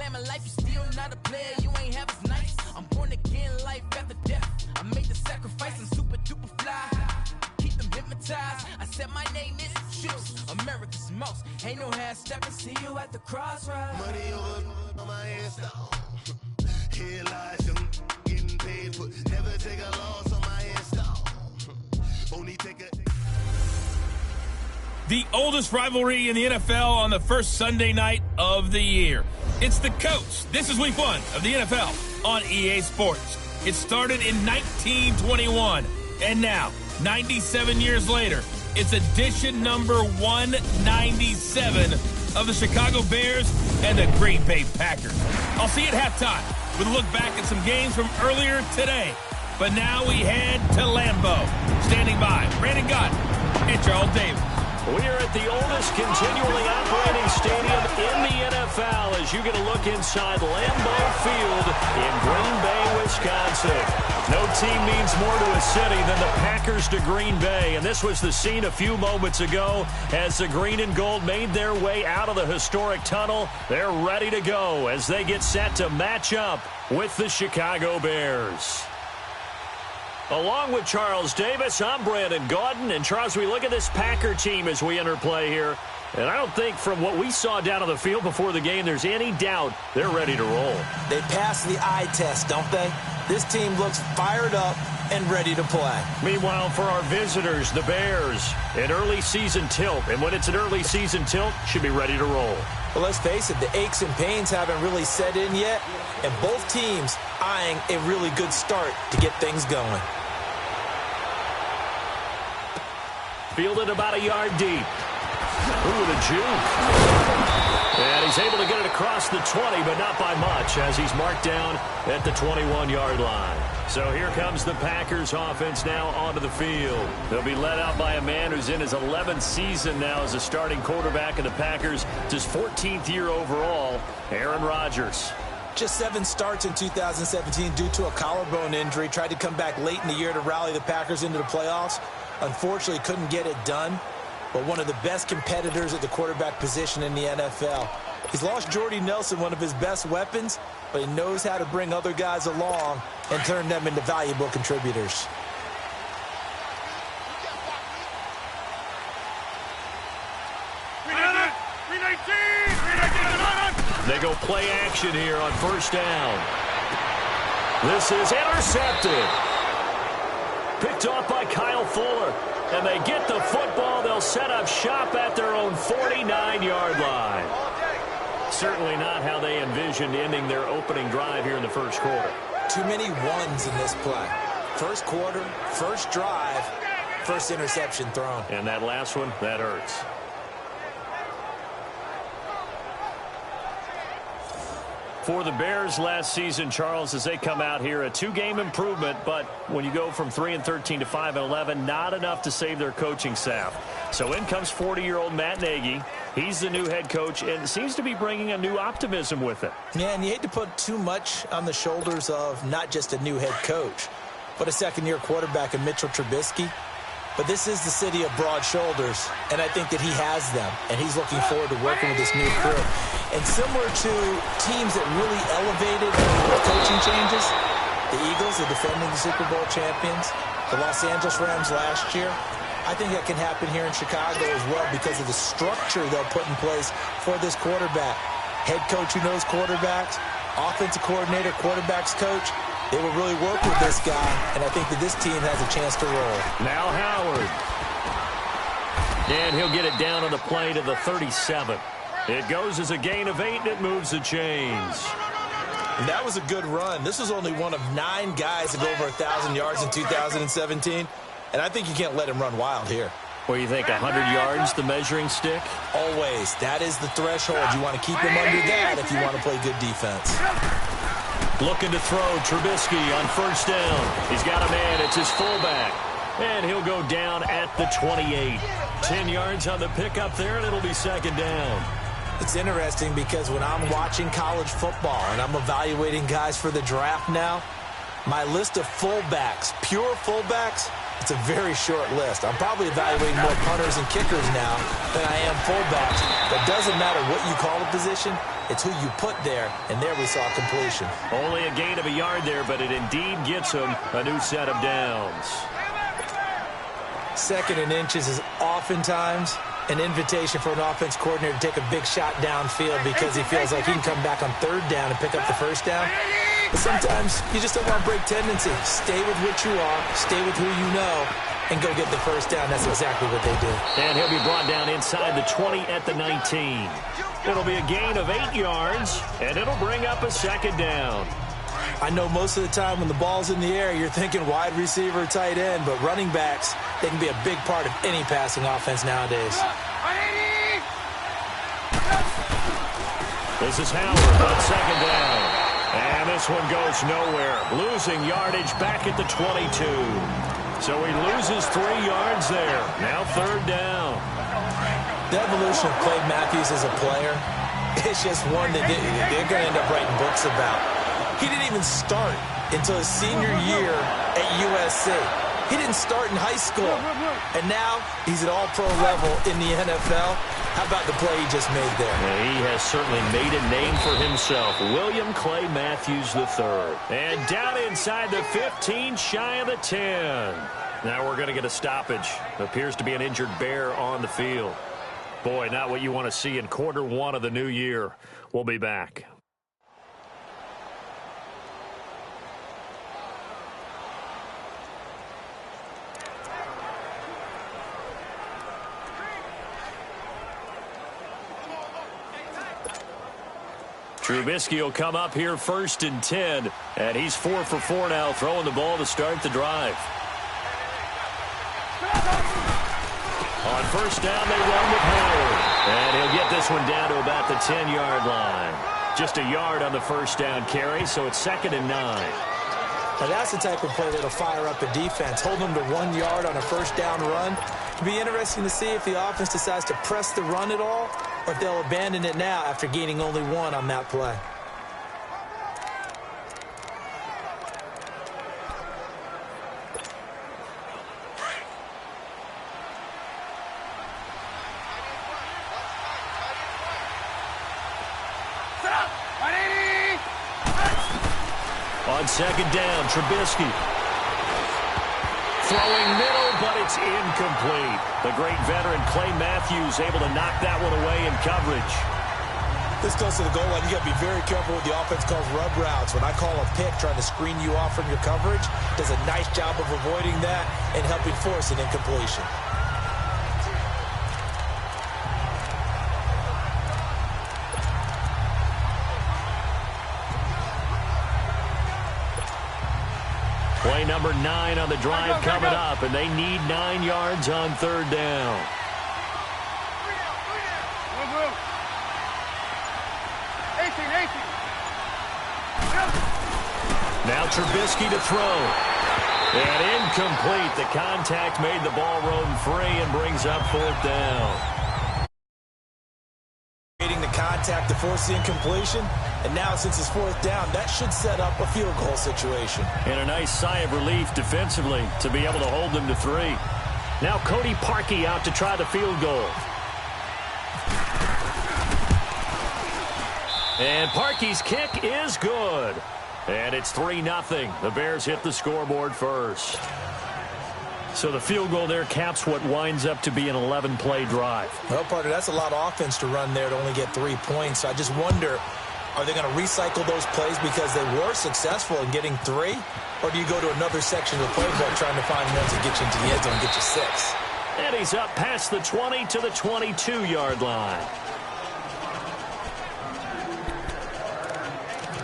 plan my life, you still not a player, you ain't half as nice. I'm born again, life after death. I made the sacrifice, I'm super duper fly. Keep them hypnotized. I said my name is Juice, America's most. Ain't no half stepping, see you at the crossroads. Money over on my install. Here lies young, getting paid for. Never take a loss on my install. Only take a. The oldest rivalry in the NFL on the first Sunday night of the year. It's the Coach. This is week 1 of the NFL on EA Sports. It started in 1921, and now, 97 years later, it's edition number 197 of the Chicago Bears and the Green Bay Packers. I'll see you at halftime with a look back at some games from earlier today. But now we head to Lambeau. Standing by, Brandon Gott and Charles Davis. We are at the oldest continually operating stadium in the NFL as you get a look inside Lambeau Field in Green Bay, Wisconsin. No team means more to a city than the Packers to Green Bay, and this was the scene a few moments ago as the green and gold made their way out of the historic tunnel. They're ready to go as they get set to match up with the Chicago Bears. Along with Charles Davis, I'm Brandon Gaudin. And, Charles, we look at this Packer team as we enter play here. And I don't think from what we saw down on the field before the game there's any doubt they're ready to roll. They passed the eye test, don't they? This team looks fired up and ready to play. Meanwhile, for our visitors, the Bears, an early season tilt. And when it's an early season tilt, should be ready to roll. Well, let's face it, the aches and pains haven't really set in yet. And both teams eyeing a really good start to get things going. Fielded about a yard deep. Ooh, the juke. And he's able to get it across the 20, but not by much, as he's marked down at the 21-yard line. So here comes the Packers offense now onto the field. They'll be led out by a man who's in his 11th season now as a starting quarterback of the Packers. It's his 14th year overall, Aaron Rodgers. Just 7 starts in 2017 due to a collarbone injury. Tried to come back late in the year to rally the Packers into the playoffs. Unfortunately, couldn't get it done. But one of the best competitors at the quarterback position in the NFL. He's lost Jordy Nelson, one of his best weapons, but he knows how to bring other guys along and turn them into valuable contributors. They go play action here on first down. This is intercepted. Picked off by Kyle Fuller. And they get the football. They'll set up shop at their own 49-yard line. Certainly not how they envisioned ending their opening drive here in the first quarter. Too many ones in this play. First quarter, first drive, first interception thrown. And that last one, that hurts. For the Bears last season, Charles, as they come out here, a 2-game improvement, but when you go from 3-13 to 5-11, not enough to save their coaching staff. So in comes 40-year-old Matt Nagy. He's the new head coach and seems to be bringing a new optimism with it. Yeah, and you hate to put too much on the shoulders of not just a new head coach, but a second-year quarterback in Mitchell Trubisky. But this is the city of broad shoulders, and I think that he has them, and he's looking forward to working with this new crew. And similar to teams that really elevated with coaching changes, the Eagles, the defending Super Bowl champions, the Los Angeles Rams last year, I think that can happen here in Chicago as well because of the structure they'll put in place for this quarterback. Head coach who knows quarterbacks, offensive coordinator, quarterbacks coach. They will really work with this guy, and I think that this team has a chance to roll. Now Howard. And he'll get it down on the play to the 37. It goes as a gain of 8, and it moves the chains. And that was a good run. This was only one of 9 guys to go over 1,000 yards in 2017, and I think you can't let him run wild here. What do you think, 100 yards, the measuring stick? Always. That is the threshold. You want to keep him under that if you want to play good defense. Looking to throw Trubisky on first down. He's got a man. It's his fullback. And he'll go down at the 28. 10 yards on the pickup there, and it'll be second down. It's interesting because when I'm watching college football and I'm evaluating guys for the draft now, my list of fullbacks, pure fullbacks, It's a very short list. I'm probably evaluating more punters and kickers now than I am fullbacks. But it doesn't matter what you call a position. It's who you put there, and there we saw completion. Only a gain of a yard there, but it indeed gets him a new set of downs. 2nd and inches is oftentimes an invitation for an offense coordinator to take a big shot downfield because he feels like he can come back on 3rd down and pick up the 1st down. But sometimes you just don't want to break tendency. Stay with what you are, stay with who you know, and go get the 1st down. That's exactly what they did. And he'll be brought down inside the 20 at the 19. It'll be a gain of 8 yards, and it'll bring up a 2nd down. I know most of the time when the ball's in the air, you're thinking wide receiver, tight end, but running backs, they can be a big part of any passing offense nowadays. This is Howard on 2nd down. And this one goes nowhere. Losing yardage back at the 22. So he loses 3 yards there. Now 3rd down. The evolution of Clay Matthews as a player, it's just one that they're going to end up writing books about. He didn't even start until his senior year at USC. He didn't start in high school. And now he's at all-pro level in the NFL. How about the play he just made there? Yeah, he has certainly made a name for himself. William Clay Matthews III. And down inside the 15, shy of the 10. Now we're going to get a stoppage. Appears to be an injured Bear on the field. Boy, not what you want to see in quarter 1 of the new year. We'll be back. Trubisky will come up here 1st and 10, and he's 4 for 4 now, throwing the ball to start the drive. On 1st down, they run with Howard, and he'll get this one down to about the 10-yard line. Just a yard on the 1st down carry, so it's 2nd and 9. Now that's the type of play that'll fire up a defense. Hold them to 1 yard on a 1st down run. It'll be interesting to see if the offense decides to press the run at all, or if they'll abandon it now after gaining only 1 on that play. On 2nd down, Trubisky. Throwing middle, but it's incomplete. The great veteran Clay Matthews able to knock that one away in coverage. This goes to the goal line. You got to be very careful with the offense calls rub routes. When I call a pick trying to screen you off from your coverage, does a nice job of avoiding that and helping force an incompletion. Play number 9 on the drive coming up, and they need 9 yards on 3rd down. Now Trubisky to throw. And incomplete. The contact made the ball roam free and brings up 4th down. The contact to force the incompletion, and now since it's 4th down, that should set up a field goal situation. And a nice sigh of relief defensively to be able to hold them to 3. Now Cody Parkey out to try the field goal. And Parkey's kick is good. And it's 3-0. The Bears hit the scoreboard first. So the field goal there caps what winds up to be an 11-play drive. Well, partner, that's a lot of offense to run there to only get 3 points. So I just wonder, are they going to recycle those plays because they were successful in getting 3? Or do you go to another section of the playbook trying to find ones that get you into the end zone and get you 6? And he's up past the 20 to the 22-yard line.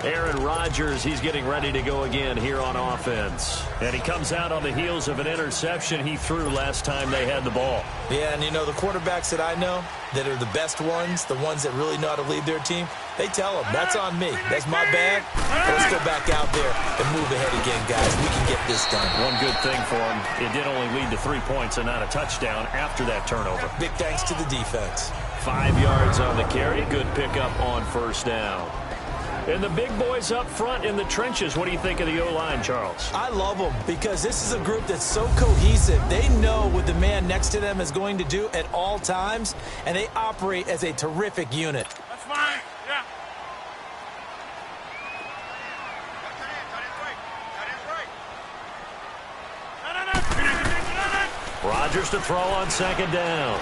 Aaron Rodgers, he's getting ready to go again here on offense. And he comes out on the heels of an interception he threw last time they had the ball. Yeah, and you know, the quarterbacks that I know that are the best ones, the ones that really know how to lead their team, they tell them, that's on me. That's my bad. Let's go back out there and move ahead again, guys. We can get this done. One good thing for him, it did only lead to 3 points and not a touchdown after that turnover. Big thanks to the defense. 5 yards on the carry. Good pickup on 1st down. And the big boys up front in the trenches, what do you think of the O-line, Charles? I love them because this is a group that's so cohesive. They know what the man next to them is going to do at all times, and they operate as a terrific unit. That's fine. Yeah. Rodgers to throw on second down.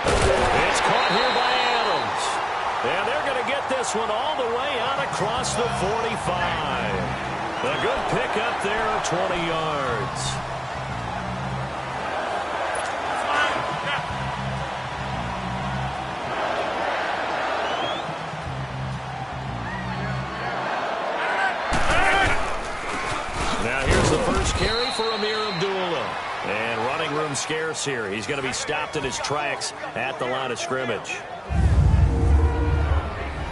It's caught here by Adams. And they're going to get this one all the way out across the 45. A good pickup there of 20 yards. Now here's the first carry for Amir Abdullah. And running room scarce here. He's going to be stopped in his tracks at the line of scrimmage.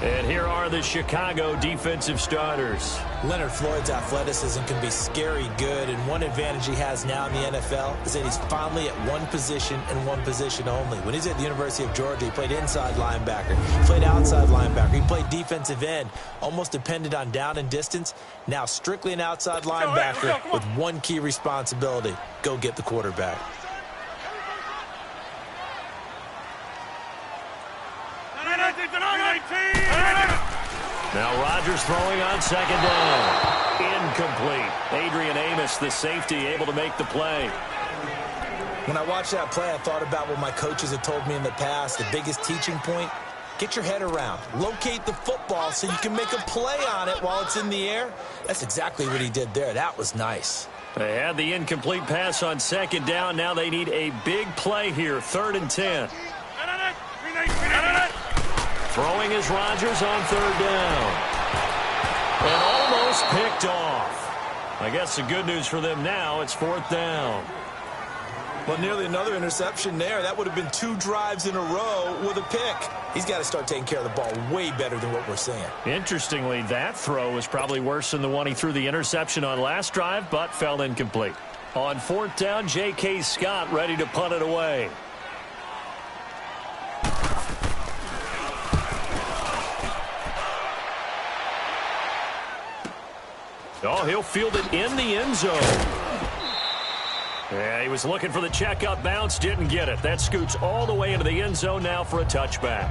And here are the Chicago defensive starters. Leonard Floyd's athleticism can be scary good, and one advantage he has now in the NFL is that he's finally at one position and one position only. When he's at the University of Georgia, he played inside linebacker, he played outside linebacker, he played defensive end, almost depended on down and distance. Now strictly an outside linebacker with one key responsibility: go get the quarterback. Now Rodgers throwing on second down. Incomplete. Adrian Amos, the safety, able to make the play. When I watched that play, I thought about what my coaches had told me in the past. The biggest teaching point: get your head around. Locate the football so you can make a play on it while it's in the air. That's exactly what he did there. That was nice. They had the incomplete pass on second down. Now they need a big play here. 3rd and 10. Throwing is Rodgers on 3rd down. And almost picked off. I guess the good news for them now, it's 4th down. Well, nearly another interception there. That would have been 2 drives in a row with a pick. He's got to start taking care of the ball way better than what we're seeing. Interestingly, that throw was probably worse than the one he threw the interception on last drive, but fell incomplete. On 4th down, J.K. Scott ready to punt it away. Oh, he'll field it in the end zone. Yeah, he was looking for the checkup bounce, didn't get it. That scoots all the way into the end zone now for a touchback.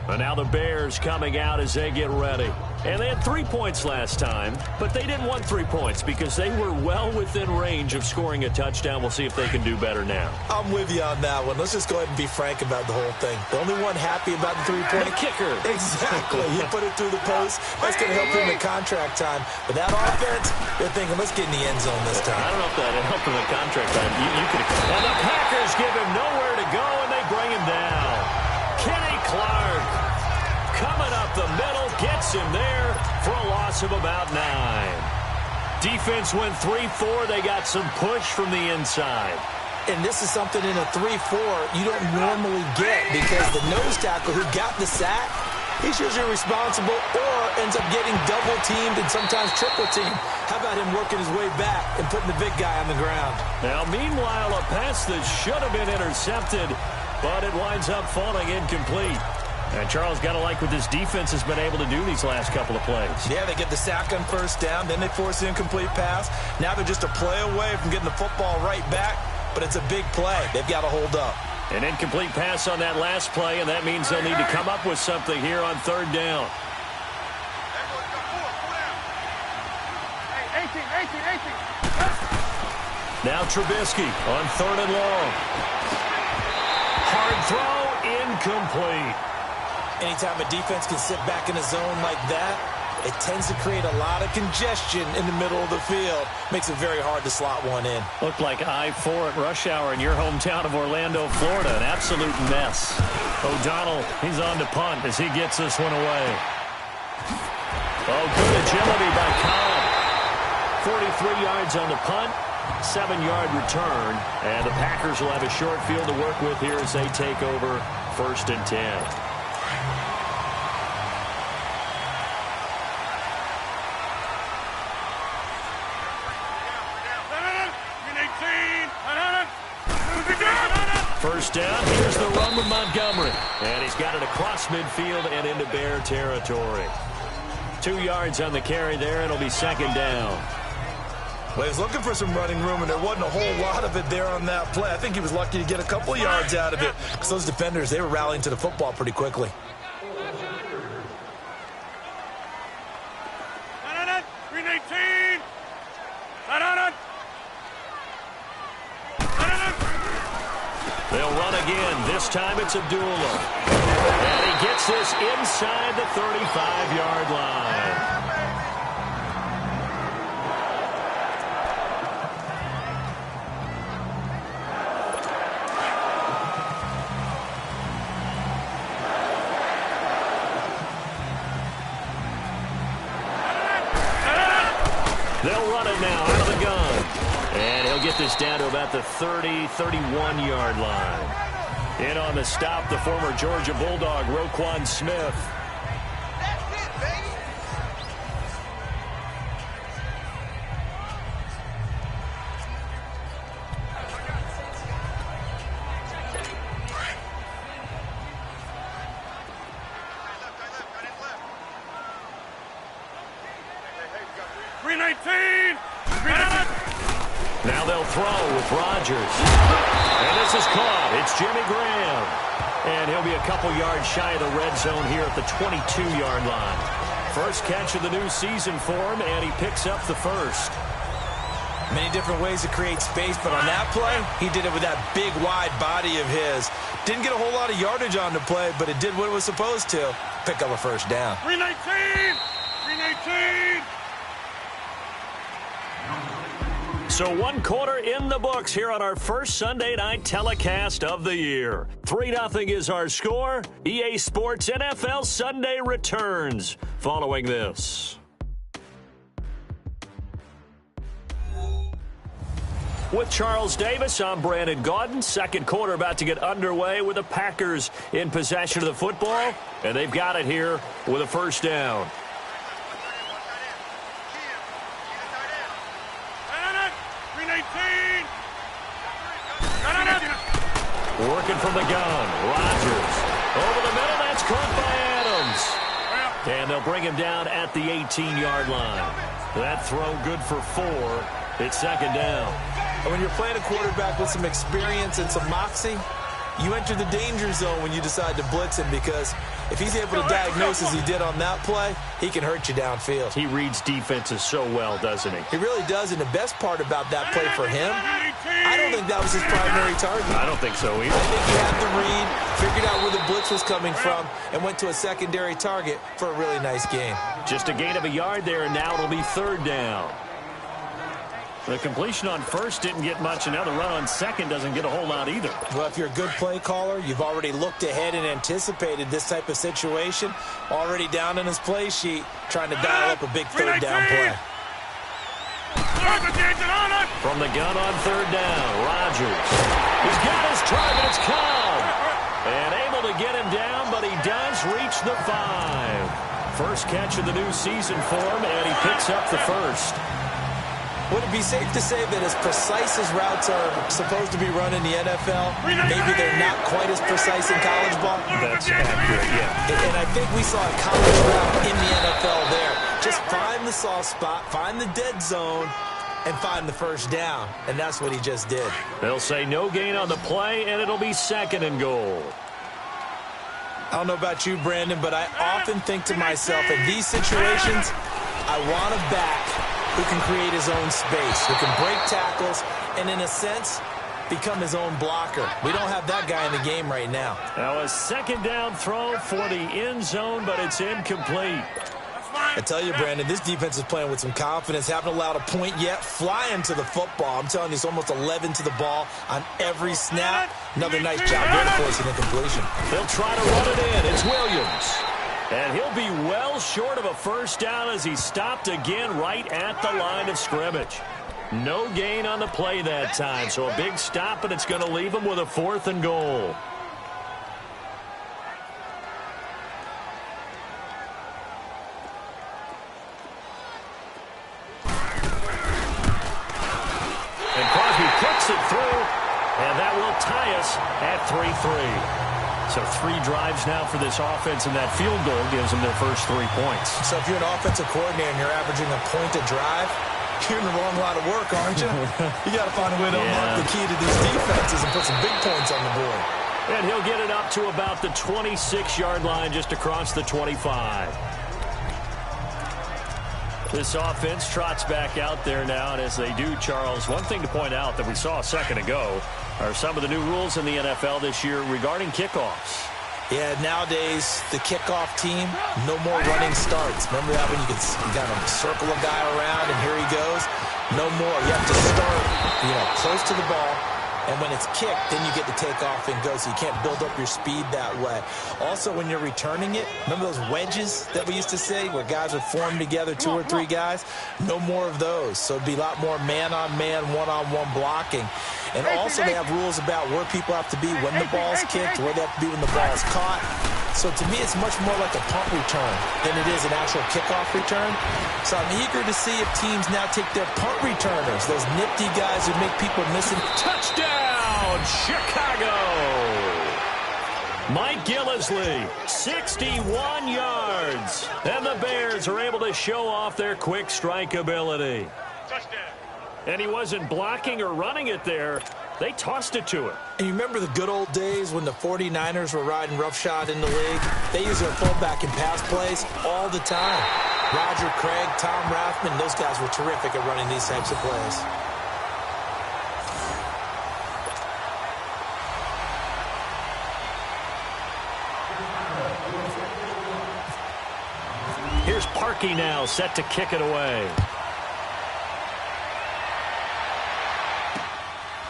And now the Bears coming out as they get ready. And they had 3 points last time, but they didn't want 3 points because they were well within range of scoring a touchdown. We'll see if they can do better now. I'm with you on that one. Let's just go ahead and be frank about the whole thing. The only one happy about the 3-point kicker. Exactly. He put it through the post. That's going to help him in contract time. But that offense, they're thinking, let's get in the end zone this time. I don't know if that helped him in contract time. And the Packers give him nowhere to go, and they bring him down. Kenny Clark coming up the middle, gets him there for a loss of about 9. Defense went 3-4. They got some push from the inside. And this is something in a 3-4 you don't normally get because the nose tackle who got the sack, he's usually responsible or ends up getting double-teamed and sometimes triple-teamed. How about him working his way back and putting the big guy on the ground? Now, meanwhile, a pass that should have been intercepted, but it winds up falling incomplete. And Charles, got to like what this defense has been able to do these last couple of plays. Yeah, they get the sack on 1st down, then they force the incomplete pass. Now they're just a play away from getting the football right back, but it's a big play. They've got to hold up. An incomplete pass on that last play, and that means they'll need to come up with something here on 3rd down. Now Trubisky on 3rd and long. Hard throw, incomplete. Anytime a defense can sit back in a zone like that, it tends to create a lot of congestion in the middle of the field. Makes it very hard to slot one in. Looked like I-4 at rush hour in your hometown of Orlando, Florida. An absolute mess. O'Donnell, he's on to punt as he gets this one away. Oh, good agility by Cobb. 43 yards on the punt. 7-yard return. And the Packers will have a short field to work with here as they take over 1st and 10. First down, here's the run with Montgomery. And he's got it across midfield and into Bear territory. 2 yards on the carry there. It'll be second down. Well, he was looking for some running room, and there wasn't a whole lot of it there on that play. I think he was lucky to get a couple of yards out of it because those defenders, they were rallying to the football pretty quickly. They'll run again. This time it's Abdullah. And he gets this inside the 35-yard line. They'll run it now out of the gun. And he'll get this down to about the 30, 31-yard line. In on the stop, the former Georgia Bulldog, Roquan Smith. That's it, baby. Now they'll throw with Rodgers. And this is caught. It's Jimmy Graham. And he'll be a couple yards shy of the red zone here at the 22-yard line. First catch of the new season for him, and he picks up the first. Many different ways to create space, but on that play, he did it with that big, wide body of his. Didn't get a whole lot of yardage on the play, but it did what it was supposed to. Pick up a first down. 319! 319! So 1 quarter in the books here on our first Sunday night telecast of the year. 3-0 is our score. EA Sports NFL Sunday returns following this. With Charles Davis, I'm Brandon Gaudin. Second quarter about to get underway with the Packers in possession of the football. And they've got it here with a first down. Working from the gun. Rodgers. Over the middle. That's caught by Adams. And they'll bring him down at the 18-yard line. That throw good for 4. It's second down. And when you're playing a quarterback with some experience and some moxie, you enter the danger zone when you decide to blitz him, because if he's able to diagnose as he did on that play, he can hurt you downfield. He reads defenses so well, doesn't he? He really does, and the best part about that play for him, I don't think that was his primary target. I don't think so either. I think he had the read, figured out where the blitz was coming from, and went to a secondary target for a really nice gain. Just a gain of a yard there, and now it'll be third down. The completion on first didn't get much, and now the run on second doesn't get a whole lot either. Well, if you're a good play caller, you've already looked ahead and anticipated this type of situation. Already down in his play sheet, trying to dial up a big third down play. From the gun on third down, Rodgers. He's got his target. It's Cobb. And able to get him down, but he does reach the 5. First catch of the new season for him, and he picks up the first. Would it be safe to say that as precise as routes are supposed to be run in the NFL, maybe they're not quite as precise in college ball? That's accurate, yeah. And I think we saw a college route in the NFL there. Just find the soft spot, find the dead zone, and find the first down. And that's what he just did. They'll say no gain on the play, and it'll be second and goal. I don't know about you, Brandon, but I often think to myself, in these situations, I want a back who can create his own space, who can break tackles, and in a sense, become his own blocker. We don't have that guy in the game right now. Now a second down throw for the end zone, but it's incomplete. I tell you, Brandon, this defense is playing with some confidence. Haven't allowed a point yet. Flying to the football. I'm telling you, it's almost 11 to the ball on every snap. Another nice job there forcing a completion. They'll try to run it in. It's Williams. And he'll be well short of a first down as he stopped again right at the line of scrimmage. No gain on the play that time, so a big stop, and it's going to leave him with a 4th and goal. And Crosby puts it through, and that will tie us at 3-3. So 3 drives now for this offense, and that field goal gives them their first 3 points. So if you're an offensive coordinator and you're averaging a point a drive, you're in the wrong line of work, aren't you? You got to find a way to unlock the key to these defenses and put some big points on the board. And he'll get it up to about the 26-yard line, just across the 25. This offense trots back out there now, and as they do, Charles, one thing to point out that we saw a second ago are some of the new rules in the NFL this year regarding kickoffs. Yeah, nowadays, the kickoff team, no more running starts. Remember that when you got to circle a guy around and here he goes? No more. You have to start, close to the ball. And when it's kicked, then you get to take off and go, so you can't build up your speed that way. Also, when you're returning it, remember those wedges that we used to say where guys would form together, 2 or 3 guys? No more of those. So it'd be a lot more man-on-man, one-on-one blocking. And also they have rules about where people have to be when the ball's kicked, where they have to be when the ball's caught. So to me, it's much more like a punt return than it is an actual kickoff return. So I'm eager to see if teams now take their punt returners, those nifty guys who make people missing. Touchdown, Chicago! Mike Gillislee, 61 yards. And the Bears are able to show off their quick strike ability. Touchdown. And he wasn't blocking or running it there. They tossed it to him. And you remember the good old days when the 49ers were riding roughshod in the league? They used their fullback in pass plays all the time. Roger Craig, Tom Rathman, those guys were terrific at running these types of plays. Here's Parkey now, set to kick it away.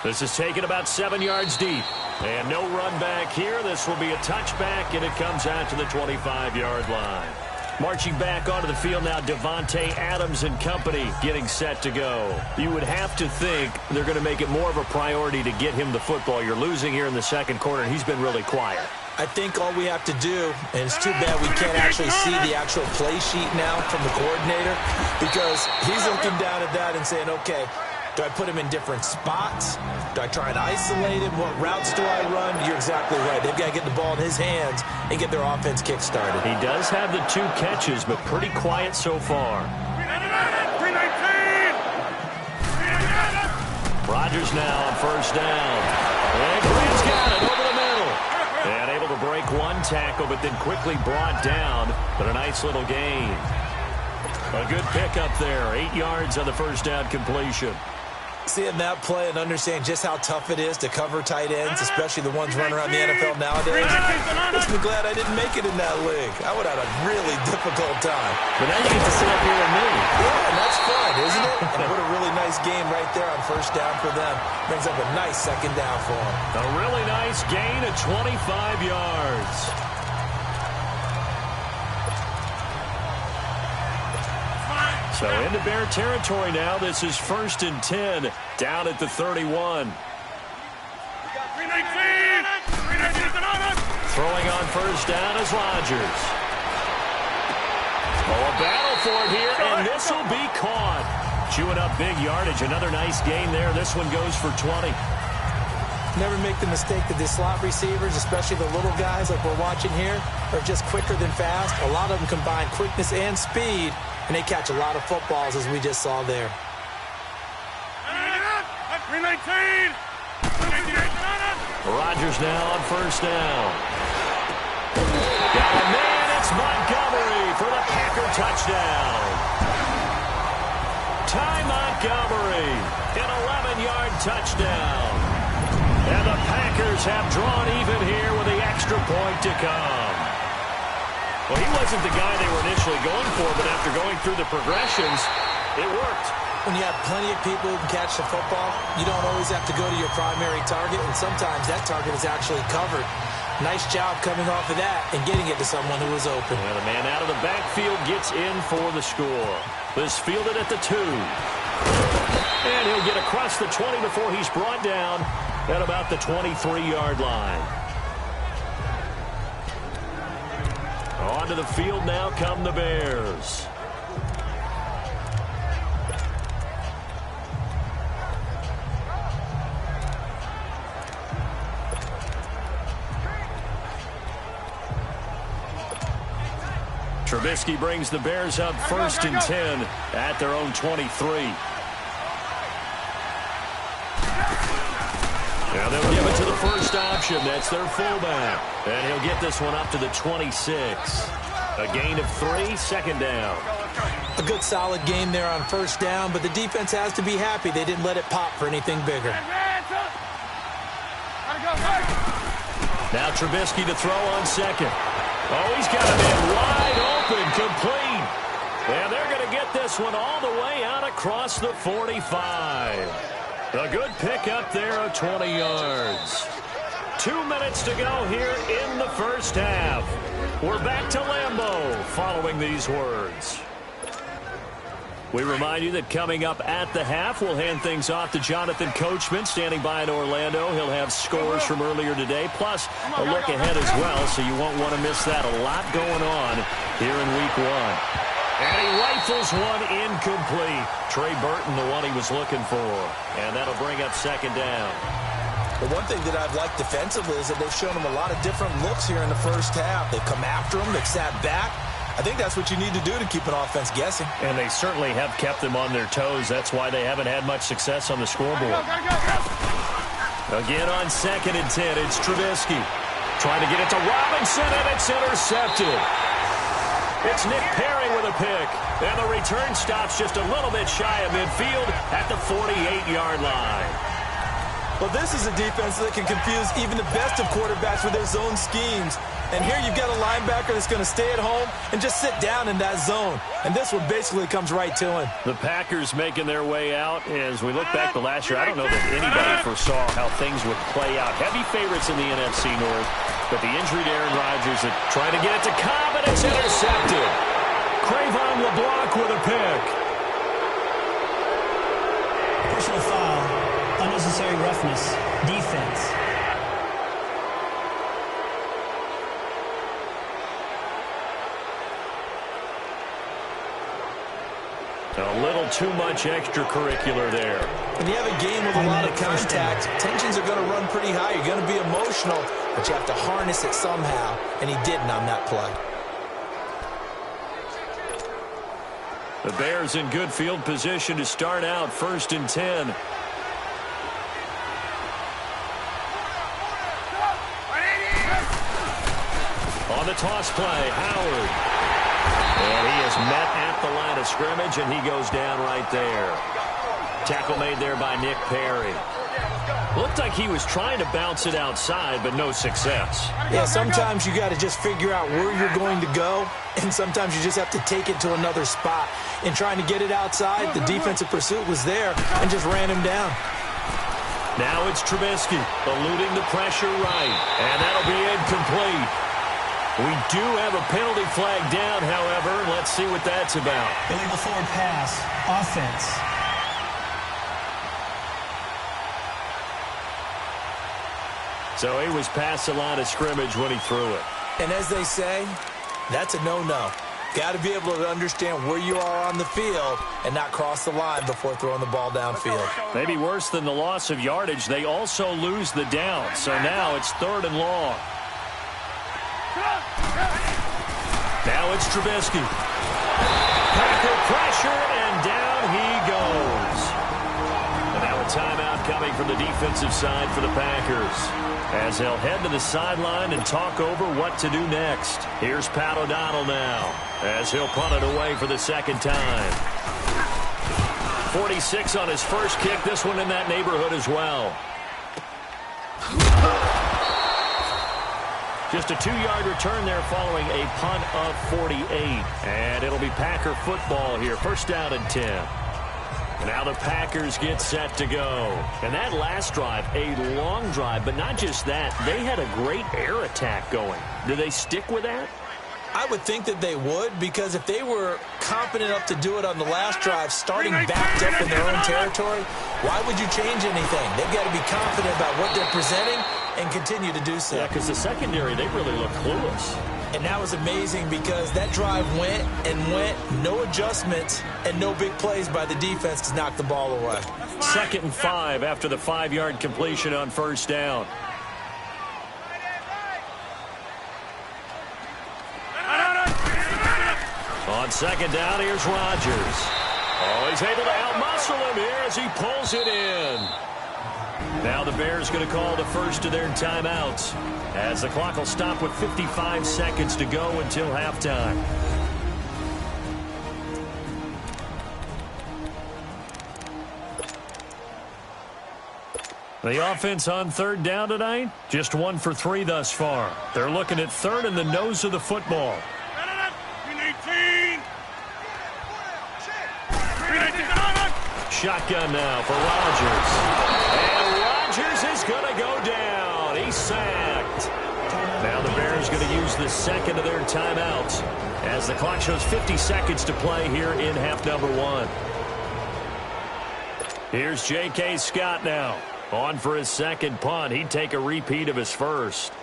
This is taken about 7 yards deep. And no run back here. This will be a touchback, and it comes out to the 25-yard line. Marching back onto the field now, Devontae Adams and company getting set to go. You would have to think they're going to make it more of a priority to get him the football. You're losing here in the second quarter, and he's been really quiet. I think all we have to do, and it's too bad we can't actually see the actual play sheet now from the coordinator, because he's looking down at that and saying, okay, do I put him in different spots? Do I try and isolate him? What routes do I run? You're exactly right. They've got to get the ball in his hands and get their offense kick-started. He does have the 2 catches, but pretty quiet so far. Rodgers now on first down. And Green's got it over the middle. And able to break 1 tackle, but then quickly brought down. But a nice little gain. A good pickup there. 8 yards on the first down completion. Seeing that play and understanding just how tough it is to cover tight ends, especially the ones running around the NFL nowadays, makes me glad I didn't make it in that league. I would have had a really difficult time. But now you get to sit up here and me. Yeah, and that's fun, isn't it? And what a really nice game right there on first down for them. Brings up a nice second down for them. A really nice gain of 25 yards. So into Bear territory now. This is 1st and 10 down at the 31. Throwing on first down is Rodgers. Oh, a battle for it here, and this will be caught. Chewing up big yardage. Another nice gain there. This one goes for 20. Never make the mistake that the slot receivers, especially the little guys like we're watching here, are just quicker than fast. A lot of them combine quickness and speed, and they catch a lot of footballs, as we just saw there. Rodgers now on first down. Got a man, it's Montgomery for the Packer touchdown. Ty Montgomery, an 11-yard touchdown. And the Packers have drawn even here with the extra point to come. Well, he wasn't the guy they were initially going for, but after going through the progressions, it worked. When you have plenty of people who can catch the football, you don't always have to go to your primary target, and sometimes that target is actually covered. Nice job coming off of that and getting it to someone who was open. And the man out of the backfield gets in for the score. This fielded at the 2. And he'll get across the 20 before he's brought down at about the 23-yard line. Onto the field now come the Bears. Trubisky brings the Bears up 1st and 10 at their own 23. Now they'll give it to the first option. That's their fullback. And he'll get this one up to the 26. A gain of 3, 2nd down. A good solid game there on 1st down, but the defense has to be happy they didn't let it pop for anything bigger. Now Trubisky to throw on 2nd. Oh, he's got a man wide open, complete. And they're going to get this one all the way out across the 45. A good pick up there of 20 yards. 2 minutes to go here in the first half. We're back to Lambeau following these words. We remind you that coming up at the half, we'll hand things off to Jonathan Coachman standing by in Orlando. He'll have scores from earlier today, plus a look ahead as well, so you won't want to miss that. A lot going on here in Week 1. And he rifles one incomplete. Trey Burton, the one he was looking for. And that'll bring up 2nd down. The one thing that I've liked defensively is that they've shown him a lot of different looks here in the first half. They've come after him. They've sat back. I think that's what you need to do to keep an offense guessing. And they certainly have kept them on their toes. That's why they haven't had much success on the scoreboard. Again on 2nd and 10, it's Trubisky. Trying to get it to Robinson, and it's intercepted. It's Nick Perry with a pick. And the return stops just a little bit shy of midfield at the 48-yard line. Well, this is a defense that can confuse even the best of quarterbacks with their zone schemes. And here you've got a linebacker that's going to stay at home and just sit down in that zone. And this one basically comes right to him. The Packers making their way out. As we look back to last year, I don't know that anybody foresaw how things would play out. Heavy favorites in the NFC North. But the injury to Aaron Rodgers trying to get it to Cobb, and it's intercepted. Crayvon LeBlanc with a pick. Personal foul. Unnecessary roughness. Defense. A little too much extracurricular there. When you have a game with a lot of contact, tensions are going to run pretty high. You're going to be emotional, but you have to harness it somehow, and he didn't on that play. The Bears in good field position to start out 1st and 10. On the toss play, Howard. And he is met at the line of scrimmage, and he goes down right there. Tackle made there by Nick Perry. Looked like he was trying to bounce it outside, but no success. Yeah, sometimes you got to just figure out where you're going to go, and sometimes you just have to take it to another spot. In trying to get it outside, the defensive pursuit was there and just ran him down. Now it's Trubisky eluding the pressure right, and that'll be incomplete. We do have a penalty flag down, however. Let's see what that's about. Illegal forward pass. Offense. So he was past the line of scrimmage when he threw it. And as they say, that's a no-no. Got to be able to understand where you are on the field and not cross the line before throwing the ball downfield. Maybe worse than the loss of yardage, they also lose the down. So now it's 3rd and long. Now it's Trubisky. Packer pressure, and down he goes. And now a timeout coming from the defensive side for the Packers, as they'll head to the sideline and talk over what to do next. Here's Pat O'Donnell now, as he'll punt it away for the 2nd time. 46 on his first kick, this one in that neighborhood as well. Just a 2-yard return there following a punt of 48. And it'll be Packer football here. 1st down and 10. Now the Packers get set to go. And that last drive, a long drive, but not just that. They had a great air attack going. Do they stick with that? I would think that they would, because if they were confident enough to do it on the last drive, starting backed up in their own territory, why would you change anything? They've got to be confident about what they're presenting and continue to do so. Yeah, because the secondary, they really look clueless. And that was amazing because that drive went and went, no adjustments, and no big plays by the defense to knock the ball away. 2nd and 5 after the 5-yard completion on 1st down. On second down, here's Rodgers. Oh, he's able to outmuscle him here as he pulls it in. Now the Bears going to call the first of their timeouts as the clock will stop with 55 seconds to go until halftime. The offense on third down tonight, just 1 for 3 thus far. They're looking at third in the nose of the football. Shotgun now for Rodgers. And Rodgers is going to go down. He's sacked. Now the Bears going to use the second of their timeouts as the clock shows 50 seconds to play here in half number 1. Here's J.K. Scott now. On for his second punt. He'd take a repeat of his first.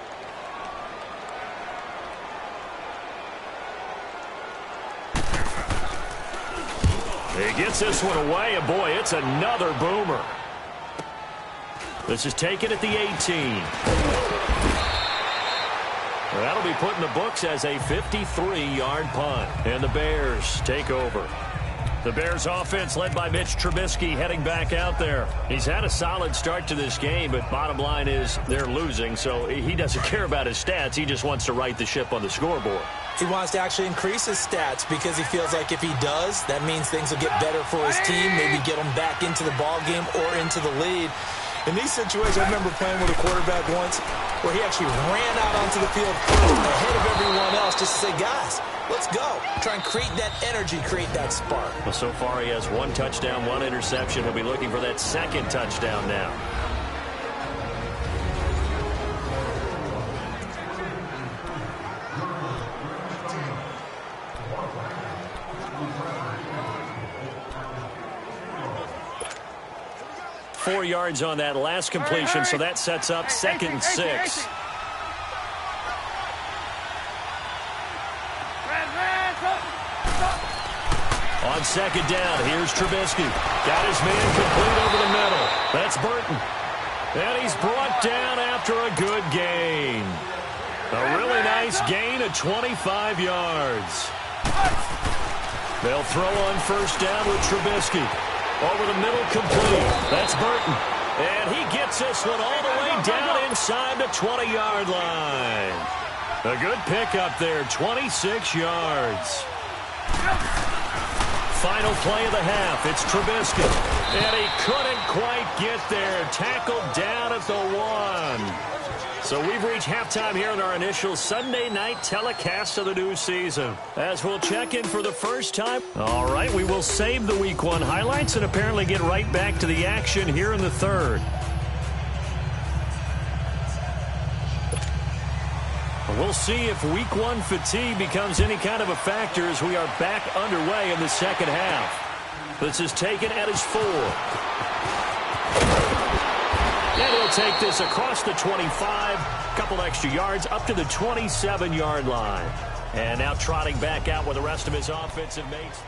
He gets this one away, and boy, it's another boomer. This is taken at the 18. That'll be put in the books as a 53-yard punt, and the Bears take over. The Bears offense led by Mitch Trubisky heading back out there. He's had a solid start to this game, but bottom line is they're losing, so he doesn't care about his stats. He just wants to right the ship on the scoreboard. He wants to actually increase his stats because he feels like if he does, that means things will get better for his team, maybe get him back into the ball game or into the lead. In these situations, I remember playing with a quarterback once where he actually ran out onto the field first ahead of everyone else just to say, guys, let's go. Try and create that energy, create that spark. Well, so far he has 1 touchdown, 1 interception. He'll be looking for that second touchdown now. Four yards on that last completion, so that sets up 2nd and 6. On second down, here's Trubisky. Got his man complete over the middle. That's Burton. And he's brought down after a good gain. A really nice gain of 25 yards. They'll throw on first down with Trubisky. Over the middle, complete. That's Burton. And he gets this one all the way down inside the 20-yard line. A good pickup there, 26 yards. Final play of the half. It's Trubisky. And he couldn't quite get there. Tackled down at the 1. So we've reached halftime here in our initial Sunday night telecast of the new season. As we'll check in for the first time. All right, we will save the Week 1 highlights and apparently get right back to the action here in the third. We'll see if Week 1 fatigue becomes any kind of a factor as we are back underway in the second half. This is taken at his 4. And he'll take this across the 25, couple extra yards, up to the 27-yard line. And now trotting back out with the rest of his offensive mates.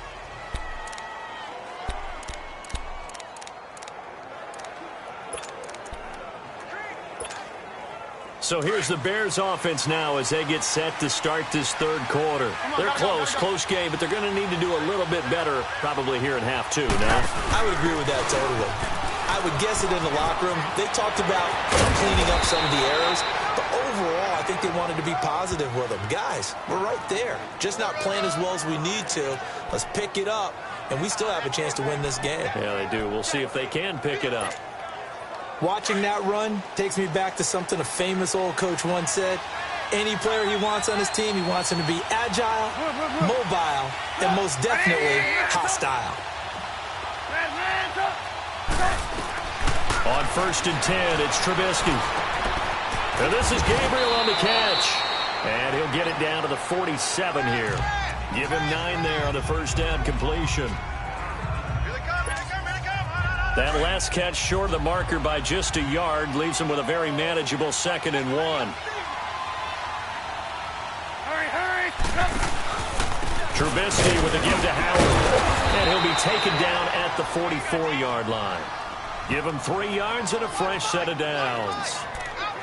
So here's the Bears offense now as they get set to start this third quarter. They're close game, but they're going to need to do a little bit better probably here in half 2 now. I would agree with that totally. I would guess it in the locker room. They talked about cleaning up some of the errors, but overall, I think they wanted to be positive with them. Guys, we're right there. Just not playing as well as we need to. Let's pick it up, and we still have a chance to win this game. Yeah, they do. We'll see if they can pick it up. Watching that run takes me back to something a famous old coach once said. Any player he wants on his team, he wants him to be agile, mobile, and most definitely hostile. On 1st and 10, it's Trubisky. And this is Gabriel on the catch. And he'll get it down to the 47 here. Give him 9 there on the first down completion. That last catch short of the marker by just a yard leaves him with a very manageable 2nd and 1. Hurry. Trubisky with a give to Howard. And he'll be taken down at the 44-yard line. Give him 3 yards and a fresh set of downs.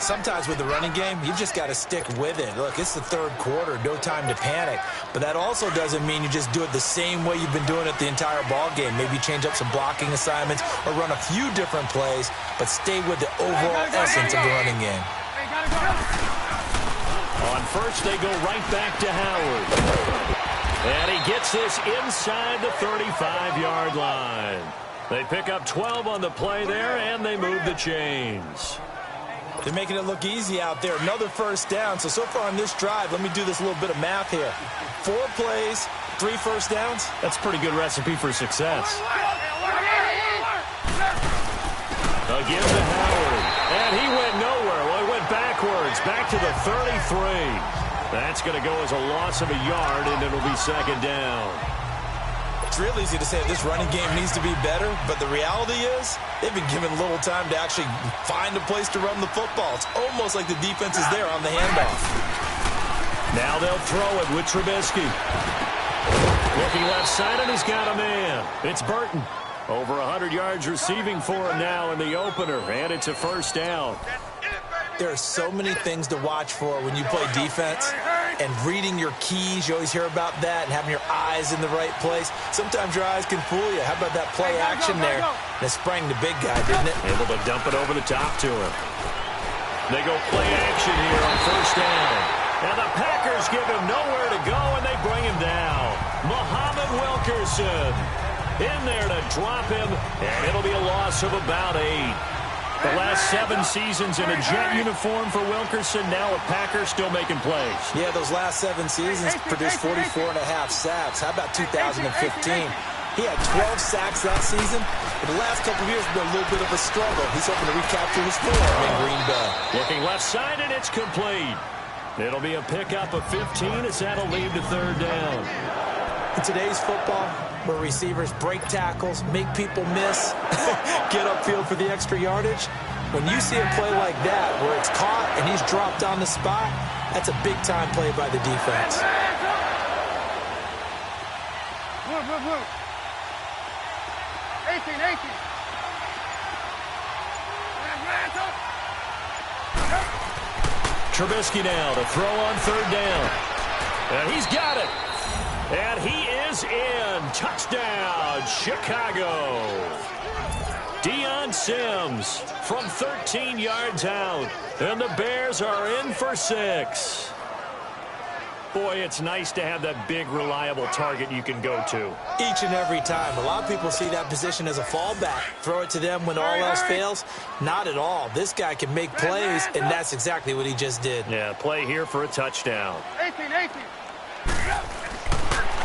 Sometimes with the running game, you've just got to stick with it. Look, it's the third quarter, no time to panic. But that also doesn't mean you just do it the same way you've been doing it the entire ball game. Maybe change up some blocking assignments or run a few different plays, but stay with the overall essence of the running game. On first, they go right back to Howard. And he gets this inside the 35-yard line. They pick up 12 on the play there, and they move the chains. They're making it look easy out there. Another first down. So far on this drive, let me do this little bit of math here. 4 plays, 3 first downs. That's a pretty good recipe for success. Again to Howard. And he went nowhere. Well, he went backwards, back to the 33. That's going to go as a loss of a yard, and it'll be second down. It's real easy to say this running game needs to be better, but the reality is they've been given little time to actually find a place to run the football. It's almost like the defense is there on the handoff. Now they'll throw it with Trubisky. Looking left side, and he's got a man. It's Burton. Over 100 yards receiving for him now in the opener, and it's a first down. There are so many things to watch for when you play defense, and reading your keys, you always hear about that, and having your eyes in the right place. Sometimes your eyes can fool you. How about that play action there? And it sprang the big guy, didn't it? Able to dump it over the top to him. They go play action here on first down. Now the Packers give him nowhere to go, and they bring him down. Muhammad Wilkerson in there to drop him, and it'll be a loss of about 8. The last 7 seasons in a Jet uniform for Wilkerson, now a Packer still making plays. Yeah, those last 7 seasons produced 44.5 sacks. How about 2015? He had 12 sacks that season, but the last couple of years have been a little bit of a struggle. He's hoping to recapture his form in Green Bay. Looking left side, and it's complete. It'll be a pickup of 15 as that'll lead to third down. In today's football, where receivers break tackles, make people miss, get upfield for the extra yardage, when you see a play like that where it's caught and he's dropped on the spot, that's a big-time play by the defense. Blue. 18. Trubisky now to throw on third down. And he's got it. And he is in. Touchdown, Chicago. Deion Sims from 13 yards out. And the Bears are in for 6. Boy, it's nice to have that big, reliable target you can go to. Each and every time. A lot of people see that position as a fallback. Throw it to them when all else fails. Not at all. This guy can make plays, and that's exactly what he just did. Yeah, play here for a touchdown. 18.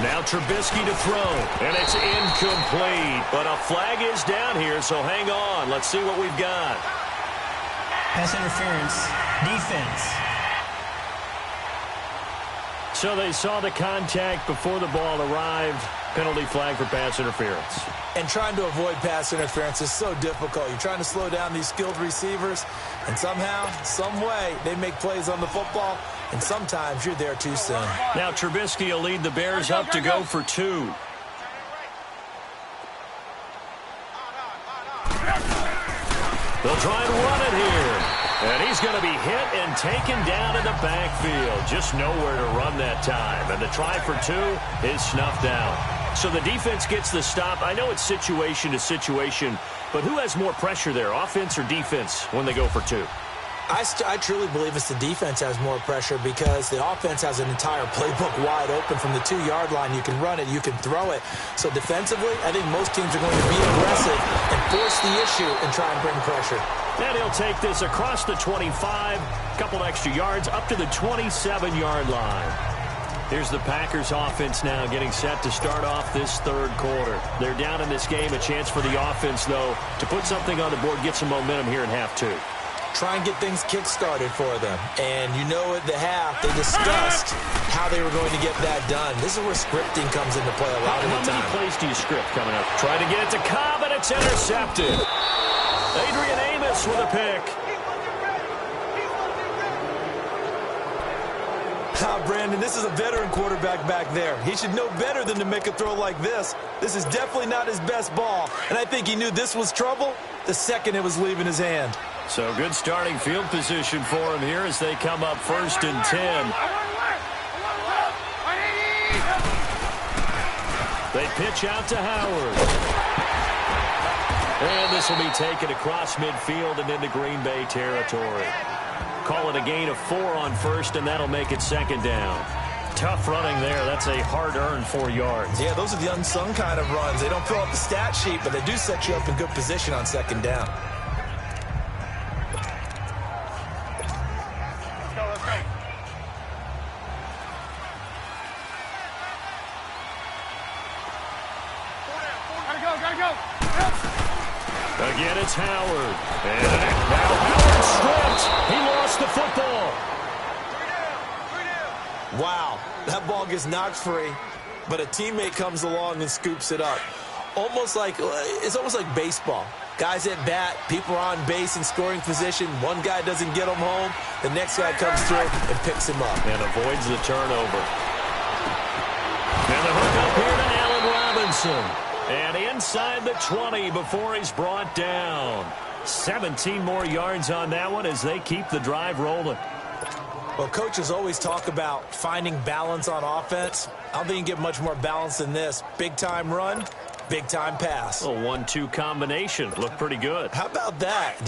Now Trubisky to throw, and it's incomplete. But a flag is down here, so hang on. Let's see what we've got. Pass interference. Defense. So they saw the contact before the ball arrived. Penalty flag for pass interference. And trying to avoid pass interference is so difficult. You're trying to slow down these skilled receivers, and somehow, some way, they make plays on the football, and sometimes you're there too soon. Now Trubisky will lead the Bears up to go for 2. They'll try and run it here. And he's going to be hit and taken down in the backfield. Just nowhere to run that time. And the try for 2 is snuffed out. So the defense gets the stop. I know it's situation to situation, but who has more pressure there, offense or defense, when they go for 2? I truly believe it's the defense has more pressure because the offense has an entire playbook wide open from the 2-yard line. You can run it, you can throw it. So defensively, I think most teams are going to be aggressive and force the issue and try and bring pressure. And he'll take this across the 25, couple extra yards, up to the 27-yard line. Here's the Packers offense now getting set to start off this third quarter. They're down in this game, a chance for the offense, though, to put something on the board, get some momentum here in half 2. Try and get things kick-started for them. And you know at the half, they discussed how they were going to get that done. This is where scripting comes into play a lot of the time. How many plays do you script coming up? Trying to get it to Cobb, and it's intercepted. Adrian Amos with a pick. Brandon, this is a veteran quarterback back there. He should know better than to make a throw like this. This is definitely not his best ball, and I think he knew this was trouble the second it was leaving his hand. So good starting field position for him here as they come up 1st and 10. They pitch out to Howard. And this will be taken across midfield and into Green Bay territory. Call it a gain of 4 on 1st, and that'll make it 2nd down. Tough running there. That's a hard-earned 4 yards. Yeah, those are the unsung kind of runs. They don't fill up the stat sheet, but they do set you up in good position on 2nd down. Again, it's Howard. And now Howard stripped. He lost the football. Wow, that ball gets knocked free, but a teammate comes along and scoops it up. It's almost like baseball. Guys at bat, people are on base in scoring position. One guy doesn't get him home. The next guy comes through and picks him up. And avoids the turnover. And the hook up here to Allen Robinson. And inside the 20 before he's brought down. 17 more yards on that one as they keep the drive rolling. Well, coaches always talk about finding balance on offense. I don't think you can get much more balance than this. Big-time run, big-time pass. A 1-2 combination. Looked pretty good. How about that?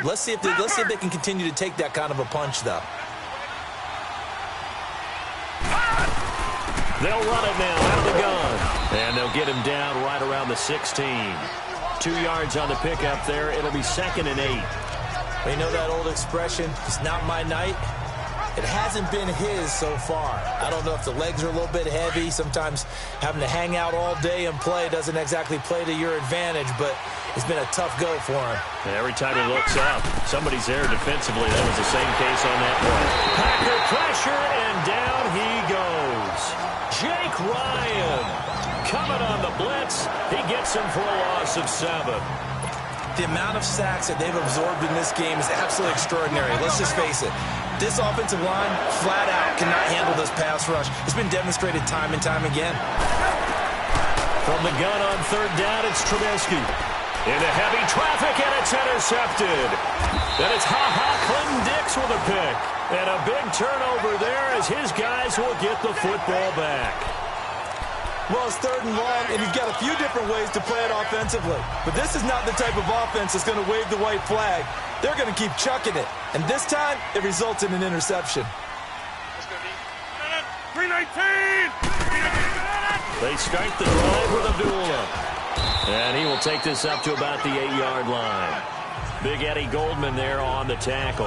Let's see if they can continue to take that kind of a punch, though. They'll run it now out of the gun. And they'll get him down right around the 16. 2 yards on the pickup there. It'll be 2nd and 8. Well, you know that old expression, it's not my night? It hasn't been his so far. I don't know if the legs are a little bit heavy. Sometimes having to hang out all day and play doesn't exactly play to your advantage, but it's been a tough go for him. And every time he looks up, somebody's there defensively. That was the same case on that play. Packer pressure, and down he goes. Jake Ryan coming on the blitz. He gets him for a loss of 7. The amount of sacks that they've absorbed in this game is absolutely extraordinary. Let's just face it. This offensive line, flat out, cannot handle this pass rush. It's been demonstrated time and time again. From the gun on 3rd down, it's Trubisky. Into heavy traffic, and it's intercepted. Then it's Clinton Dix with a pick. And a big turnover there as his guys will get the football back. Well, it's 3rd and long, and he's got a few different ways to play it offensively. But this is not the type of offense that's going to wave the white flag. They're going to keep chucking it. And this time, it results in an interception. 319! They start the drive with Abdullah. And he will take this up to about the 8-yard line. Big Eddie Goldman there on the tackle.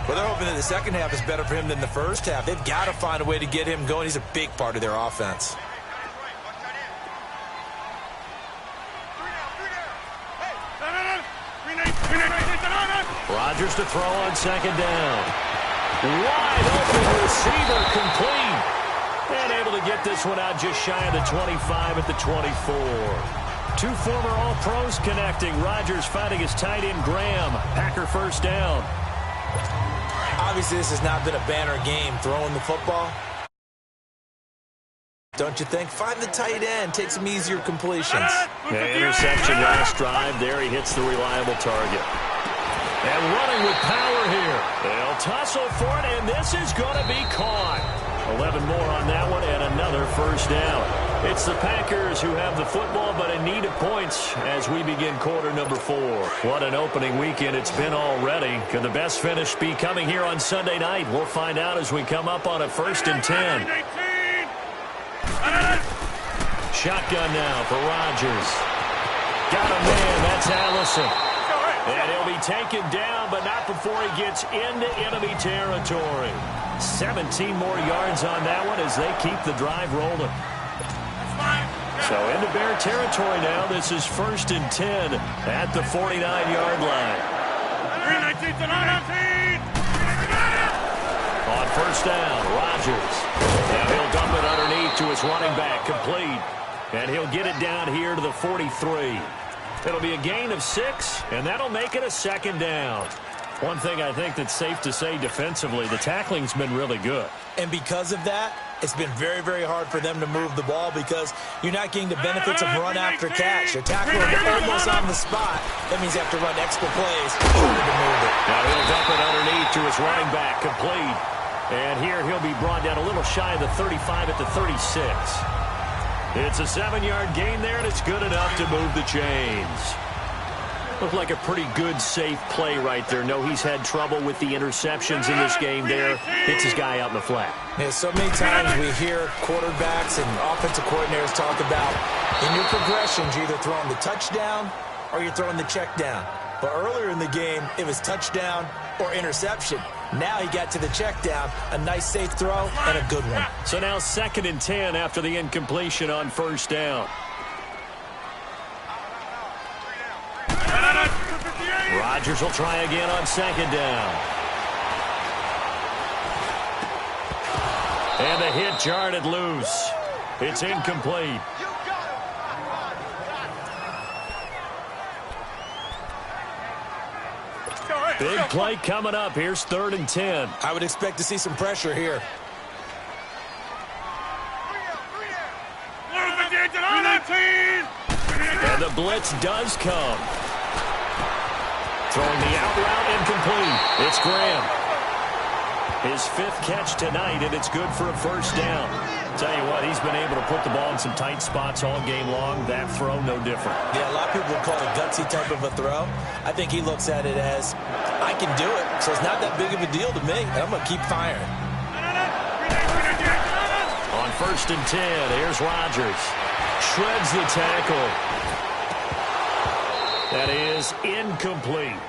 Well, they're hoping that the second half is better for him than the first half. They've got to find a way to get him going. He's a big part of their offense. Rodgers to throw on 2nd down. Wide open receiver complete. And able to get this one out just shy of the 25 at the 24. 2 former All-Pros connecting. Rodgers fighting his tight end Graham. Packer 1st down. Obviously, this has not been a banner game throwing the football. Don't you think? Find the tight end. Take some easier completions. Yeah, interception last drive. There he hits the reliable target. And running with power here. They'll tussle for it, and this is going to be caught. 11 more on that one, and another 1st down. It's the Packers who have the football, but in need of points as we begin quarter number 4. What an opening weekend it's been already. Could the best finish be coming here on Sunday night? We'll find out as we come up on a 1st and 10. Shotgun now for Rodgers. Got a man, that's Allison. And he'll be taken down, but not before he gets into enemy territory. 17 more yards on that one as they keep the drive rolling. So into Bear territory now. This is 1st and 10 at the 49-yard line. 319! On 1st down, Rodgers. Now he'll dump it underneath to his running back, complete. And he'll get it down here to the 43. It'll be a gain of 6, and that'll make it a 2nd down. One thing I think that's safe to say defensively, the tackling's been really good. And because of that, it's been very, very hard for them to move the ball because you're not getting the benefits of run after catch. Your tackler almost on the spot. That means you have to run extra plays to move it. Now he'll dump it underneath to his running back, complete. And here he'll be brought down a little shy of the 35 at the 36. It's a 7-yard gain there, and it's good enough to move the chains. Looked like a pretty good, safe play right there. No, he's had trouble with the interceptions in this game there. Hits his guy out in the flat. Yeah, so many times we hear quarterbacks and offensive coordinators talk about in your progressions, you're either throwing the touchdown or you're throwing the check down. But earlier in the game, it was touchdown or interception. Now he got to the check down, a nice safe throw, and a good one. So now 2nd and 10 after the incompletion on first down. Rodgers will try again on 2nd down. And the hit jarred loose. It's incomplete. Big play coming up. Here's 3rd and 10. I would expect to see some pressure here. And the blitz does come. Throwing the out route, incomplete. It's Graham. His 5th catch tonight, and it's good for a first down. Tell you what, he's been able to put the ball in some tight spots all game long. That throw, no different. Yeah, a lot of people would call it a gutsy type of a throw. I think he looks at it as, I can do it, so it's not that big of a deal to me, and I'm going to keep firing. On 1st and 10, here's Rodgers. Shreds the tackle. That is incomplete.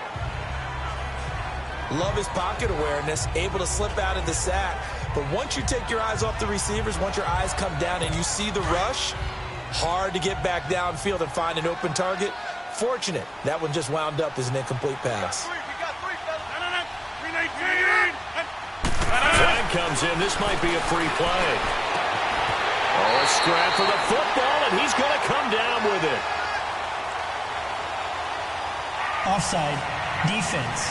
Love his pocket awareness, able to slip out of the sack. But once you take your eyes off the receivers, once your eyes come down and you see the rush, hard to get back downfield and find an open target. Fortunate, that one just wound up as an incomplete pass. Flag comes in. This might be a free play. Oh, a scrap for the football, and he's going to come down with it. Offside. Defense.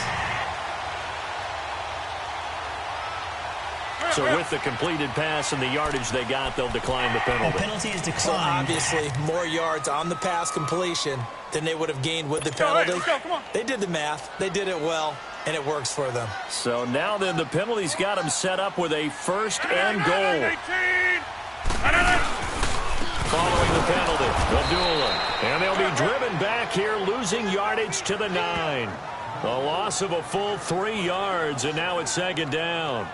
So with the completed pass and the yardage they got, they'll decline the penalty. The penalty is declined. So obviously more yards on the pass completion than they would have gained with the penalty. They did the math. They did it well, and it works for them. So now then the penalty's got them set up with a 1st and goal. Following the penalty, Abdullah. And they'll be driven back here, losing yardage to the 9. A loss of a full 3 yards, and now it's 2nd down.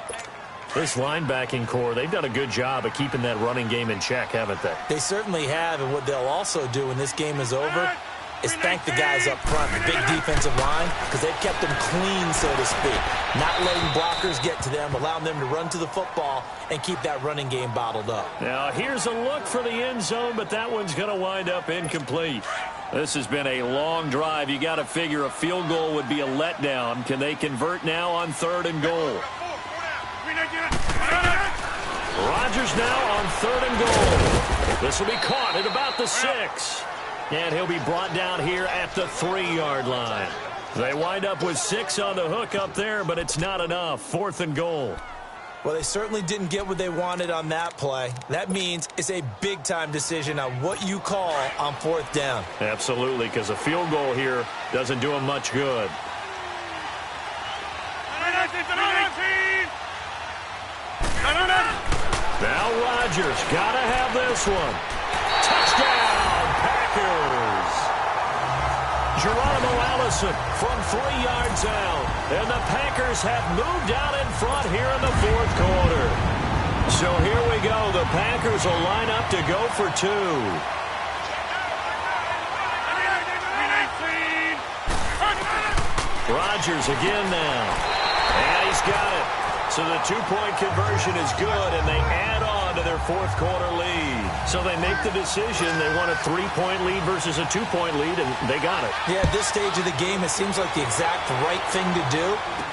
This linebacking core, they've done a good job of keeping that running game in check, haven't they? They certainly have, and what they'll also do when this game is over is thank the guys up front, the big defensive line, because they've kept them clean, so to speak. Not letting blockers get to them, allowing them to run to the football and keep that running game bottled up. Now, here's a look for the end zone, but that one's going to wind up incomplete. This has been a long drive. You got to figure a field goal would be a letdown. Can they convert now on 3rd and goal? Rodgers now on 3rd and goal. This will be caught at about the 6. And he'll be brought down here at the 3-yard line. They wind up with 6 on the hook up there, but it's not enough. 4th and goal. Well, they certainly didn't get what they wanted on that play. That means it's a big-time decision on what you call on 4th down. Absolutely, because a field goal here doesn't do them much good. Now Rodgers got to have this one. Touchdown, Packers. Geronimo Allison from 3 yards out. And the Packers have moved out in front here in the 4th quarter. So here we go. The Packers will line up to go for 2. Rodgers again now. And he's got it. So the 2-point conversion is good, and they add on to their 4th quarter lead. So they make the decision. They want a 3-point lead versus a 2-point lead, and they got it. Yeah, at this stage of the game, it seems like the exact right thing to do.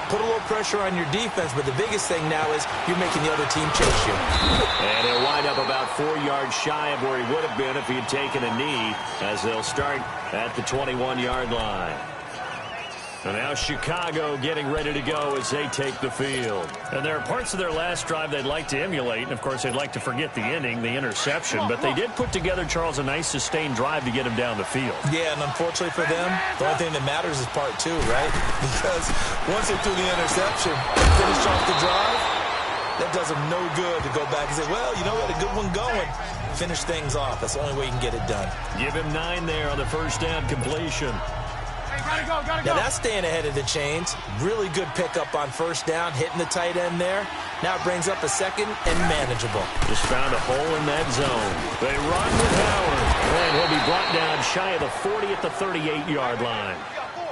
Put a little pressure on your defense, but the biggest thing now is you're making the other team chase you. And he'll wind up about 4 yards shy of where he would have been if he had taken a knee, as they'll start at the 21-yard line. And now Chicago getting ready to go as they take the field. And there are parts of their last drive they'd like to emulate. And, of course, they'd like to forget the inning, the interception. But they did put together, Charles, a nice sustained drive to get him down the field. Yeah, and unfortunately for them, the only thing that matters is part two, right? Because once they threw the interception and finished off the drive, that does them no good to go back and say, well, you know, we had a good one going. Finish things off. That's the only way you can get it done. Give him 9 there on the first down completion. Gotta go. Now that's staying ahead of the chains. Really good pickup on first down, hitting the tight end there. Now it brings up a second and manageable. Just found a hole in that zone. They run with Howard. And he'll be brought down shy of the 40 at the 38-yard line.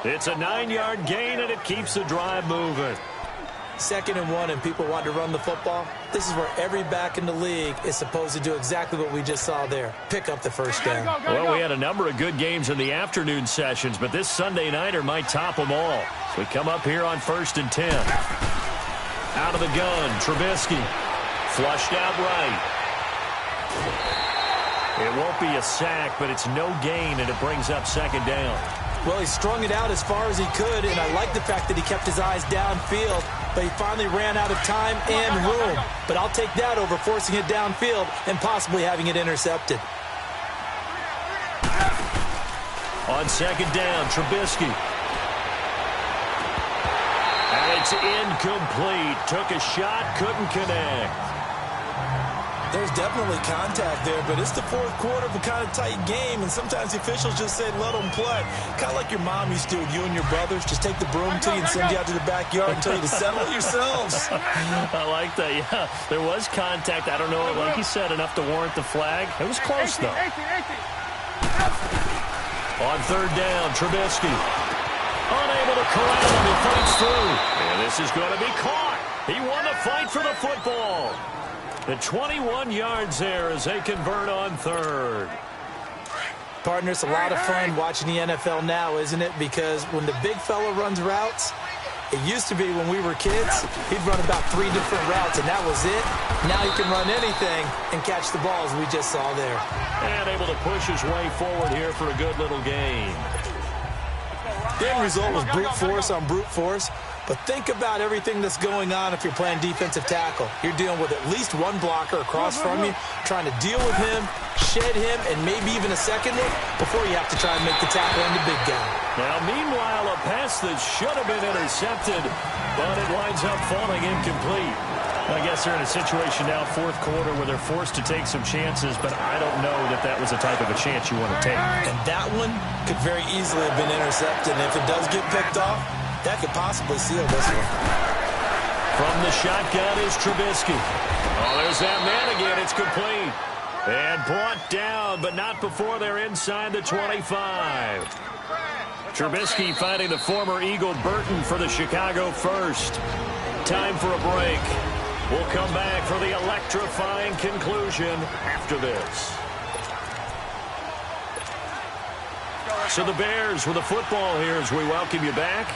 It's a 9-yard gain, and it keeps the drive moving. 2nd and 1, and people want to run the football. This is where every back in the league is supposed to do exactly what we just saw there. Pick up the first down. Well, we had a number of good games in the afternoon sessions, but this Sunday nighter might top them all. So we come up here on 1st and 10. Out of the gun, Trubisky. Flushed out right. It won't be a sack, but it's no gain, and it brings up 2nd down. Well, he strung it out as far as he could, and I like the fact that he kept his eyes downfield, but he finally ran out of time and room. But I'll take that over forcing it downfield and possibly having it intercepted. On 2nd down, Trubisky. And it's incomplete. Took a shot, couldn't connect. There's definitely contact there, but it's the 4th quarter of a kind of tight game, and sometimes the officials just say, let them play. Kind of like your mom used to with you and your brothers. Just take the broom to you and send you out to the backyard and tell you to settle yourselves. I like that, yeah. There was contact. I don't know, like you said, enough to warrant the flag. It was close, though. On 3rd down, Trubisky. Unable to corral him. He fights through. And this is going to be caught. He won the fight for the football. The 21 yards there as they convert on 3rd. Partner, it's a lot of fun watching the NFL now, isn't it? Because when the big fella runs routes, it used to be when we were kids, he'd run about 3 different routes, and that was it. Now he can run anything and catch the balls we just saw there. And able to push his way forward here for a good little gain. The end result was brute force on brute force. But think about everything that's going on if you're playing defensive tackle. You're dealing with at least one blocker across from you, trying to deal with him, shed him, and maybe even a second one before you have to try and make the tackle on the big guy. Now, meanwhile, a pass that should have been intercepted, but it winds up falling incomplete. I guess they're in a situation now, 4th quarter, where they're forced to take some chances, but I don't know that that was the type of a chance you want to take. And that one could very easily have been intercepted, and if it does get picked off, that could possibly seal this one. From the shotgun is Trubisky. Oh, there's that man again. It's complete. And brought down, but not before they're inside the 25. Trubisky finding the former Eagle Burton for the Chicago first. Time for a break. We'll come back for the electrifying conclusion after this. So the Bears with the football here as we welcome you back.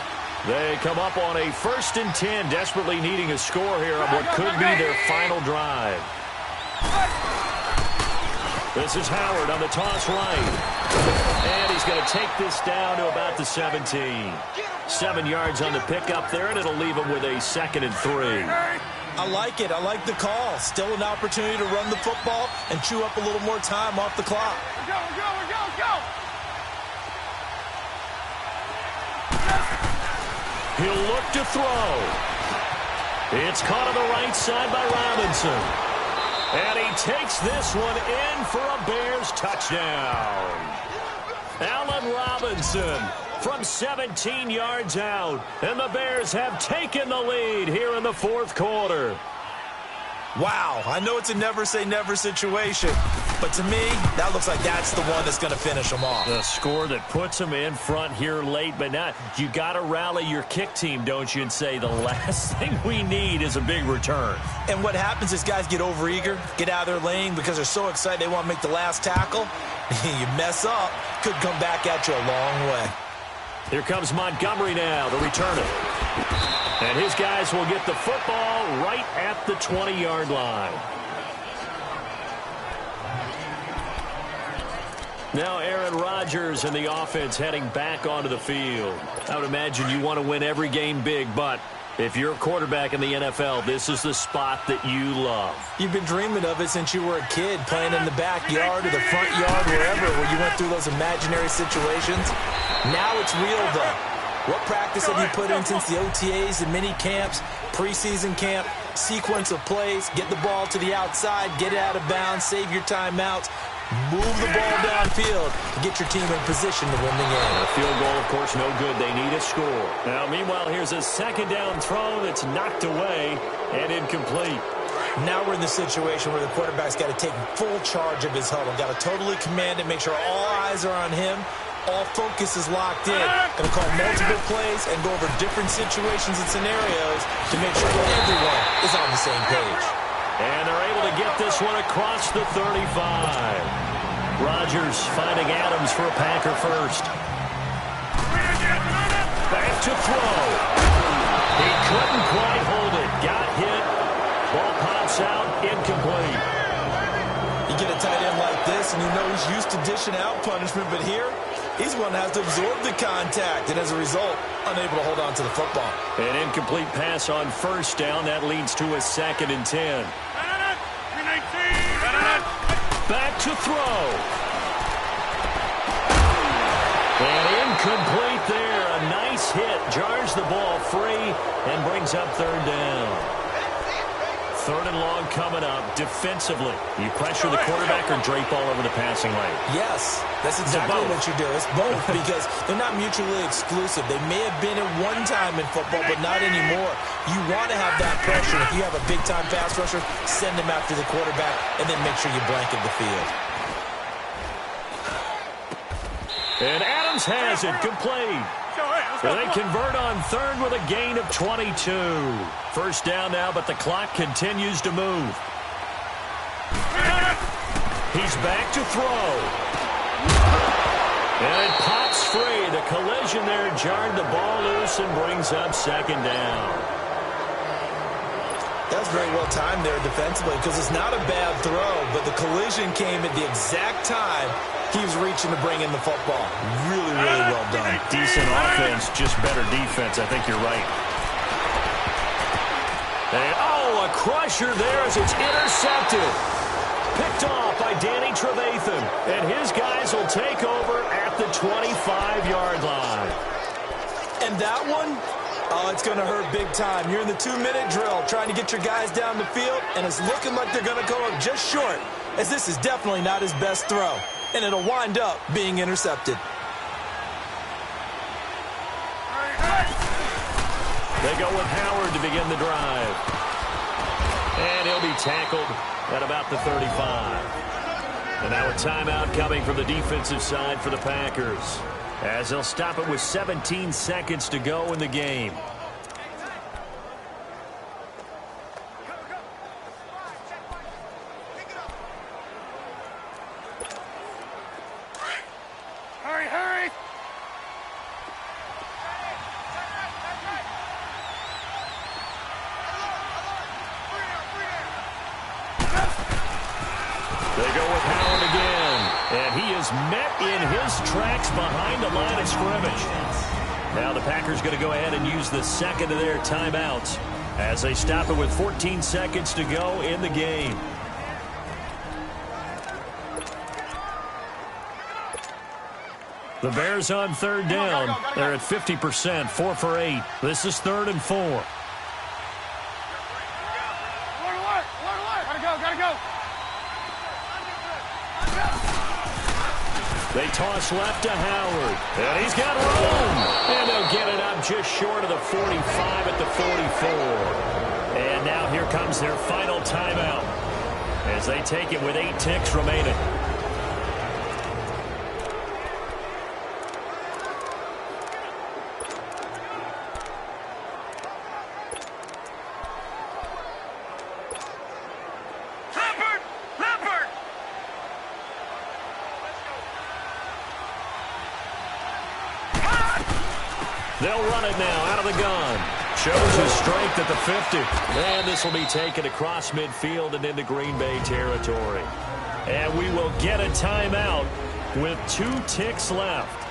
They come up on a 1st and 10, desperately needing a score here on what could be their final drive. This is Howard on the toss right. And he's going to take this down to about the 17. 7 yards on the pickup there, and it'll leave him with a 2nd and 3. I like it. I like the call. Still an opportunity to run the football and chew up a little more time off the clock. Go. He'll look to throw. It's caught on the right side by Robinson. And he takes this one in for a Bears touchdown. Allen Robinson from 17 yards out. And the Bears have taken the lead here in the 4th quarter. Wow, I know it's a never-say-never situation, but to me, that looks like that's the one that's going to finish them off. The score that puts them in front here late, but not. You got to rally your kick team, don't you, and say the last thing we need is a big return. And what happens is guys get overeager, get out of their lane because they're so excited they want to make the last tackle. You mess up, could come back at you a long way. Here comes Montgomery now, the returner. And his guys will get the football right at the 20-yard line. Now Aaron Rodgers and the offense heading back onto the field. I would imagine you want to win every game big, but if you're a quarterback in the NFL, this is the spot that you love. You've been dreaming of it since you were a kid, playing in the backyard or the front yard, wherever, where you went through those imaginary situations. Now it's real, though. What practice have you put in since the OTAs and mini camps, preseason camp, sequence of plays, get the ball to the outside, get it out of bounds, save your timeouts, move the ball downfield to get your team in position to win the game. A field goal, of course, no good. They need a score. Now, meanwhile, here's a second down throw that's knocked away and incomplete. Now we're in the situation where the quarterback's got to take full charge of his huddle. Got to totally command it, make sure all eyes are on him. All focus is locked in. Going to call multiple plays and go over different situations and scenarios to make sure everyone is on the same page. And they're able to get this one across the 35. Rodgers finding Adams for a Packer first. Back to throw. He couldn't quite hold it. Got hit. Ball pops out. Incomplete. You get a tight end like this, and you know he's used to dishing out punishment, but here, he's going to have to absorb the contact, and as a result, unable to hold on to the football. An incomplete pass on first down. That leads to a 2nd and 10. Back to throw. And incomplete there. A nice hit. Jars the ball free and brings up 3rd down. 3rd and long coming up defensively. You pressure the quarterback or drape all over the passing lane? Yes, that's exactly what you do. It's both because they're not mutually exclusive. They may have been at one time in football, but not anymore. You want to have that pressure. If you have a big-time pass rusher, send him after the quarterback, and then make sure you blanket the field. And Adams has it complete. So they convert on 3rd with a gain of 22. First down now, but the clock continues to move. He's back to throw. And it pops free. The collision there jarred the ball loose and brings up 2nd down. That was very well timed there defensively because it's not a bad throw, but the collision came at the exact time he was reaching to bring in the football. Really, really well done. Decent offense, just better defense. I think you're right. And, a crusher there as it's intercepted. Picked off by Danny Trevathan. And his guys will take over at the 25-yard line. And that one, it's going to hurt big time. You're in the 2-minute drill trying to get your guys down the field, and it's looking like they're going to come up just short, as this is definitely not his best throw. And it'll wind up being intercepted. They go with Howard to begin the drive. And he'll be tackled at about the 35. And now a timeout coming from the defensive side for the Packers, as they'll stop it with 17 seconds to go in the game. Hurry! They go with Howard again. And he is met in his tracks behind the line of scrimmage. Now the Packers going to go ahead and use the second of their timeouts as they stop it with 14 seconds to go in the game. The Bears on 3rd down. They're at 50%, 4 for 8. This is 3rd and 4. Gotta go. They toss left to Howard. And he's got room. And they'll get it up just short of the 45 at the 44. And now here comes their final timeout as they take it with 8 ticks remaining. They'll run it now out of the gun. Shows his strength at the 50. And this will be taken across midfield and into Green Bay territory. And we will get a timeout with 2 ticks left.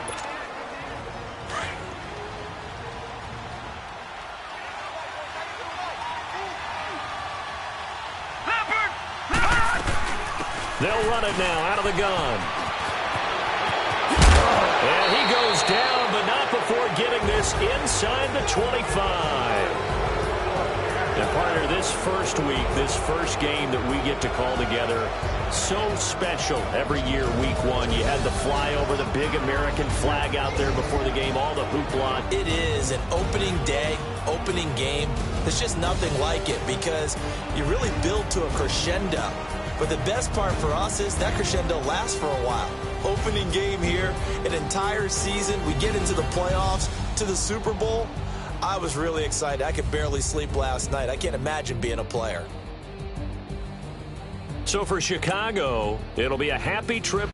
They'll run it now out of the gun. And he goes down, but not before getting this inside the 25. And partner, this first week, this first game that we get to call together, so special every year, week 1. You had the flyover, the big American flag out there before the game, all the hoopla. It is an opening day, opening game. There's just nothing like it because you really build to a crescendo. But the best part for us is that crescendo lasts for a while. Opening game here, an entire season. We get into the playoffs, to the Super Bowl. I was really excited. I could barely sleep last night. I can't imagine being a player. So for Chicago, it'll be a happy trip.